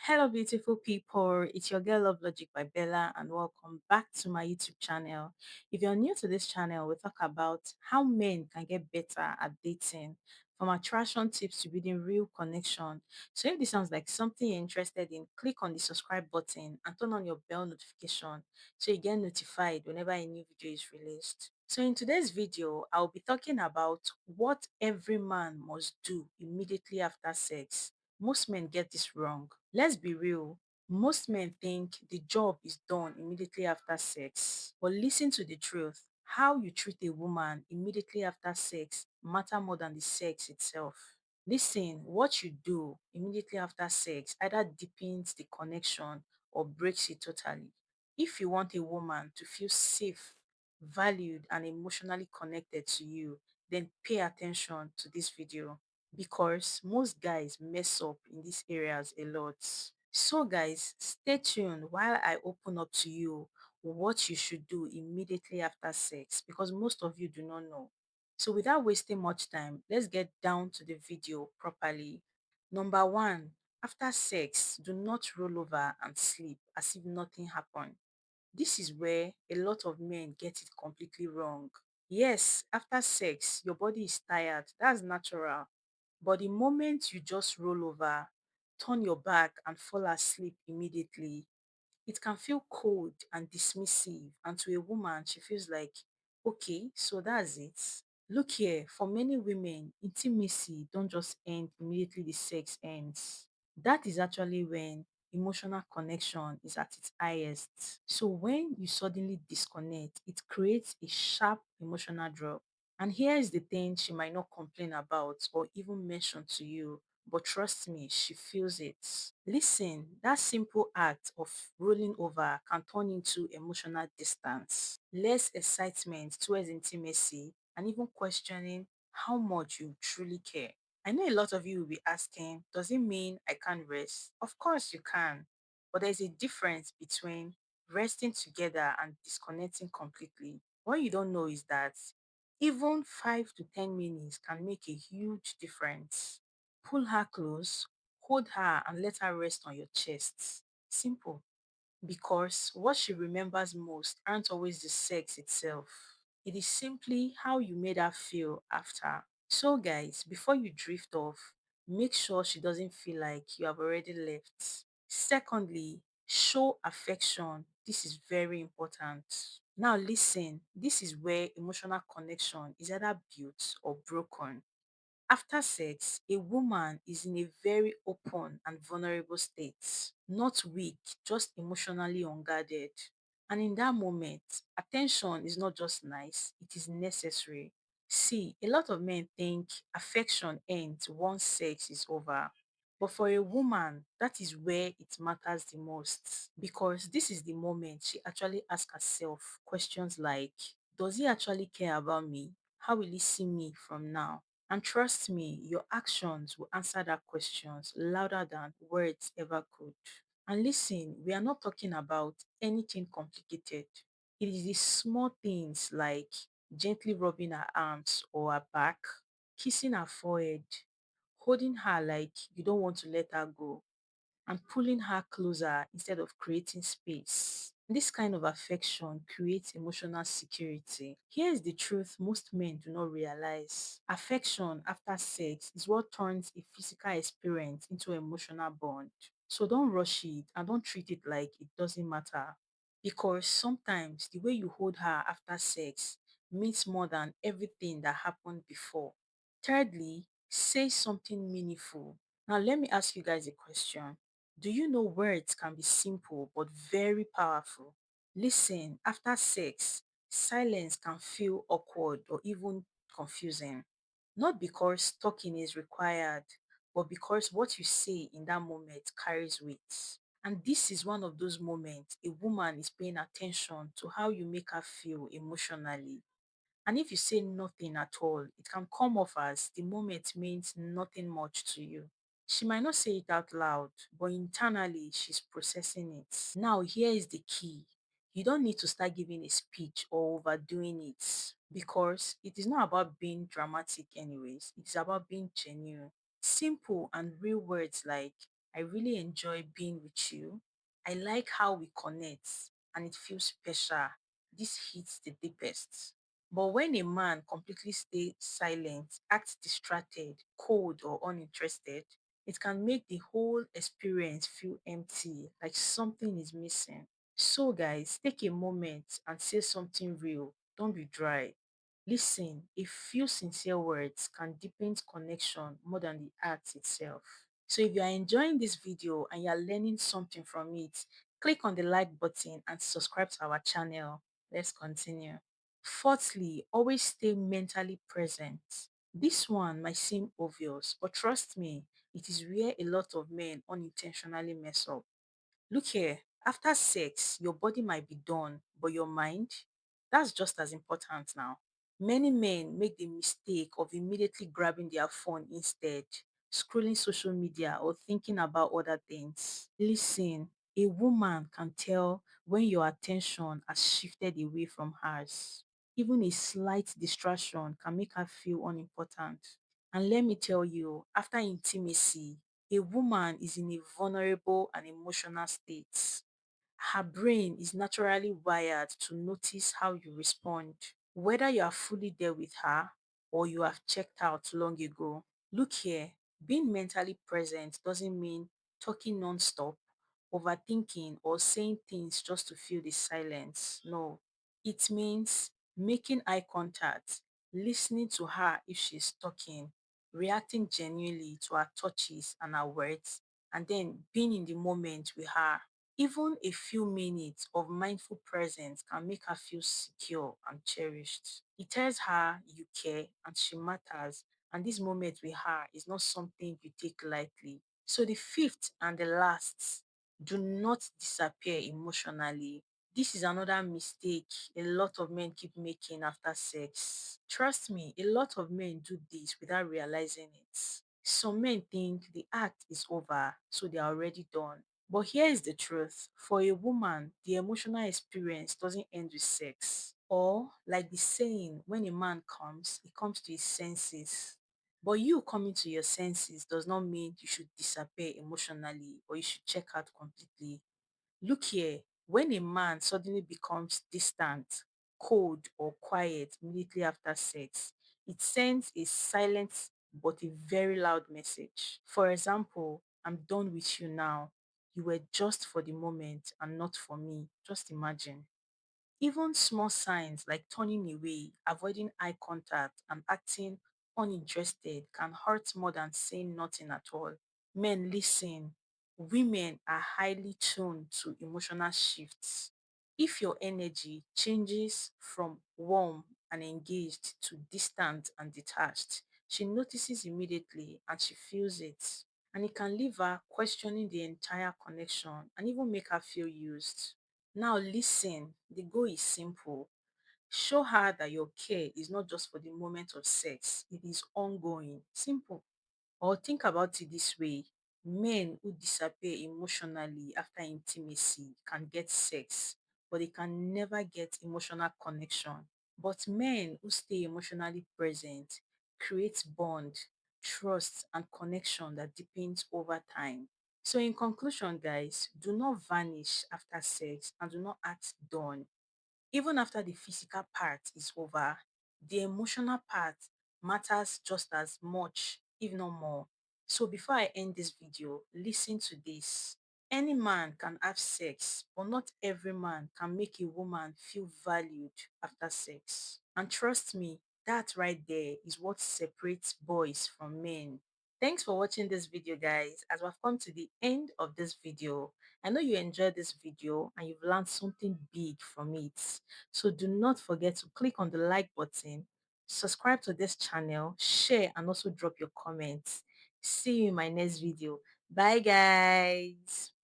Hello, beautiful people. It's your girl Love Logic by Bella, and welcome back to my YouTube channel. If you're new to this channel, we talk about how men can get better at dating, from attraction tips to building real connection. So, if this sounds like something you're interested in, click on the subscribe button and turn on your bell notification so you get notified whenever a new video is released. So, in today's video, I'll be talking about what every man must do immediately after sex. Most men get this wrong. Let's be real. Most men think the job is done immediately after sex. But listen to the truth. How you treat a woman immediately after sex matter more than the sex itself. Listen, what you do immediately after sex either deepens the connection or breaks it totally. If you want a woman to feel safe, valued, and emotionally connected to you, then pay attention to this video because most guys mess up in these areas a lot. So guys, stay tuned while I open up to you what you should do immediately after sex because most of you do not know. So without wasting much time, let's get down to the video properly. Number one, after sex, do not roll over and sleep as if nothing happened. This is where a lot of men get it completely wrong. Yes, after sex, your body is tired. That's natural. But the moment you just roll over, turn your back, and fall asleep immediately, it can feel cold and dismissive. And to a woman, she feels like, okay, so that's it. Look here, for many women, intimacy don't just end immediately the sex ends. That is actually when emotional connection is at its highest. So when you suddenly disconnect, it creates a sharp emotional drop. And here is the thing she might not complain about or even mention to you, but trust me, she feels it. Listen, that simple act of rolling over can turn into emotional distance, less excitement towards intimacy, and even questioning how much you truly care. I know a lot of you will be asking, does it mean I can't rest? Of course you can, but there's a difference between resting together and disconnecting completely. What you don't know is that even 5 to 10 minutes can make a huge difference. Pull her close, hold her, and let her rest on your chest. Simple. Because what she remembers most aren't always the sex itself. It is simply how you made her feel after. So, guys, before you drift off, make sure she doesn't feel like you have already left. Secondly, show affection. This is very important. Now, listen, this is where emotional connection is either built or broken. After sex, a woman is in a very open and vulnerable state, not weak, just emotionally unguarded. And in that moment, attention is not just nice, it is necessary. See, a lot of men think affection ends once sex is over. But for a woman, that is where it matters the most because this is the moment she actually asks herself questions like, does he actually care about me? How will he see me from now? And trust me, your actions will answer that questions louder than words ever could. And listen, we are not talking about anything complicated. It is the small things like gently rubbing her arms or her back, kissing her forehead, holding her like you don't want to let her go, and pulling her closer instead of creating space. This kind of affection creates emotional security. Here's the truth most men do not realize. Affection after sex is what turns a physical experience into an emotional bond. So don't rush it and don't treat it like it doesn't matter. Because sometimes the way you hold her after sex means more than everything that happened before. Thirdly, say something meaningful. Now, let me ask you guys a question. Do you know words can be simple but very powerful? Listen, after sex, silence can feel awkward or even confusing. Not because talking is required, but because what you say in that moment carries weight. And this is one of those moments a woman is paying attention to how you make her feel emotionally. And if you say nothing at all, it can come off as the moment means nothing much to you. She might not say it out loud, but internally she's processing it. Now, here is the key. You don't need to start giving a speech or overdoing it because it is not about being dramatic, anyways. It's about being genuine. Simple and real words like, I really enjoy being with you. I like how we connect and it feels special. This hits the deepest. But when a man completely stays silent, acts distracted, cold, or uninterested, it can make the whole experience feel empty, like something is missing. So, guys, take a moment and say something real. Don't be dry. Listen, a few sincere words can deepen connection more than the act itself. So if you are enjoying this video and you are learning something from it, click on the like button and subscribe to our channel. Let's continue. Fourthly, always stay mentally present. This one might seem obvious, but trust me, it is where a lot of men unintentionally mess up. Look here, after sex, your body might be done, but your mind, that's just as important now. Many men make the mistake of immediately grabbing their phone instead, scrolling social media or thinking about other things. Listen, a woman can tell when your attention has shifted away from hers. Even a slight distraction can make her feel unimportant. And let me tell you, after intimacy, a woman is in a vulnerable and emotional state. Her brain is naturally wired to notice how you respond, whether you are fully there with her or you have checked out long ago. Look here, being mentally present doesn't mean talking non-stop, overthinking, or saying things just to fill the silence. No, it means making eye contact, listening to her if she's talking, reacting genuinely to her touches and her words, and then being in the moment with her. Even a few minutes of mindful presence can make her feel secure and cherished. It tells her you care and she matters, and this moment with her is not something you take lightly. So, the fifth and the last, do not disappear emotionally. This is another mistake a lot of men keep making after sex. Trust me, a lot of men do this without realizing it. Some men think the act is over, so they are already done. But here is the truth. For a woman, the emotional experience doesn't end with sex. Or, like the saying, when a man comes, he comes to his senses. But you coming to your senses does not mean you should disappear emotionally or you should check out completely. Look here, when a man suddenly becomes distant, cold, or quiet immediately after sex, it sends a silent but a very loud message. For example, I'm done with you now. You were just for the moment and not for me. Just imagine. Even small signs like turning away, avoiding eye contact, and acting uninterested can hurt more than saying nothing at all. Men, listen. Women are highly tuned to emotional shifts. If your energy changes from warm and engaged to distant and detached, she notices immediately and she feels it. And it can leave her questioning the entire connection and even make her feel used. Now, listen, the goal is simple. Show her that your care is not just for the moment of sex, it is ongoing. Simple. Or think about it this way: men who disappear emotionally after intimacy can get sex, but they can never get emotional connection. But men who stay emotionally present create bond, trust, and connection that deepens over time. So, in conclusion, guys, do not vanish after sex and do not act done. Even after the physical part is over, the emotional part matters just as much, if not more. So before I end this video, listen to this. Any man can have sex, but not every man can make a woman feel valued after sex. And trust me, that right there is what separates boys from men. Thanks for watching this video, guys. As we've come to the end of this video, I know you enjoyed this video and you've learned something big from it. So do not forget to click on the like button, subscribe to this channel, share, and also drop your comments. See you in my next video. Bye, guys.